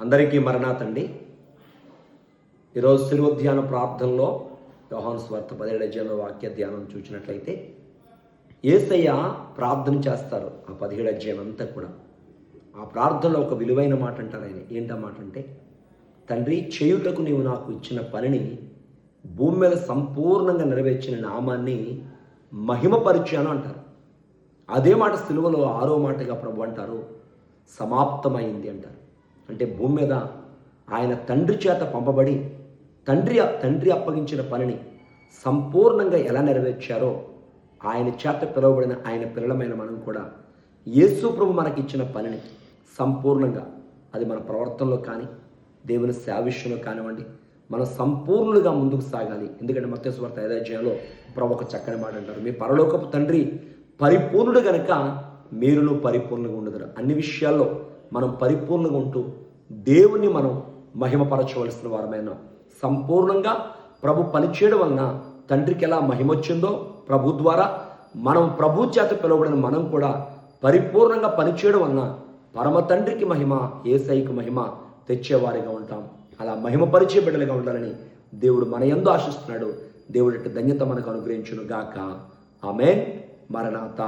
అందరికీ మరణాతండి. ఈరోజు శిలువధ్యాన ప్రార్థనలో యోహాను సువార్త 17వ అధ్యాయంలో వాక్య ధ్యానం చూసినట్లయితే యేసయ్య ప్రార్థన చేస్తారు. ఆ 17వ అధ్యాయం అంతా కూడా ఆ ప్రార్థనలో ఒక విలువైన మాట అంటారు ఆయన. ఏంటా మాట అంటే, తండ్రి, చేయుటకు నీవు నాకు ఇచ్చిన పనిని భూమి మీద సంపూర్ణంగా నెరవేర్చిన నామాన్ని మహిమపరిచాను అంటారు. అదే మాట సిలువలో 6వ మాటగా ప్రభు అంటారు, సమాప్తమైంది అంటారు. అంటే భూమి మీద ఆయన తండ్రి చేత పంపబడి తండ్రి అప్పగించిన పనిని సంపూర్ణంగా ఎలా నెరవేర్చారో ఆయన చేత పిలువబడిన ఆయన పిల్లలమైన మనం కూడా యేసు ప్రభు మనకిచ్చిన పనిని సంపూర్ణంగా, అది మన ప్రవర్తనలో కానీ దేవుని సేవ విషయంలో కానివ్వండి, మనం సంపూర్ణులుగా ముందుకు సాగాలి. ఎందుకంటే మత్తయి సువార్త 5వ అధ్యాయంలో ప్రభు ఒక చక్కని మాట అంటారు, మీ పరలోకపు తండ్రి పరిపూర్ణుడు గనక మీరును పరిపూర్ణంగా ఉండదురు. అన్ని విషయాల్లో మనం పరిపూర్ణంగా ఉంటూ దేవుని మనం మహిమపరచవలసిన వారమైన సంపూర్ణంగా ప్రభు పనిచేయడం వలన తండ్రికి ఎలా మహిమ వచ్చిందో ప్రభు ద్వారా మనం ప్రభు చేత పిలువబడిన మనం కూడా పరిపూర్ణంగా పనిచేయడం వలన పరమ తండ్రికి మహిమ, యేసయ్యకు మహిమ తెచ్చేవారిగా ఉంటాం. అలా మహిమపరిచే బిడ్డలుగా ఉండాలని దేవుడు మన యందు ఆశిస్తున్నాడు. దేవుడి ధన్యత మనకు అనుగ్రహించును గాక. ఆమేన్. మరణాత.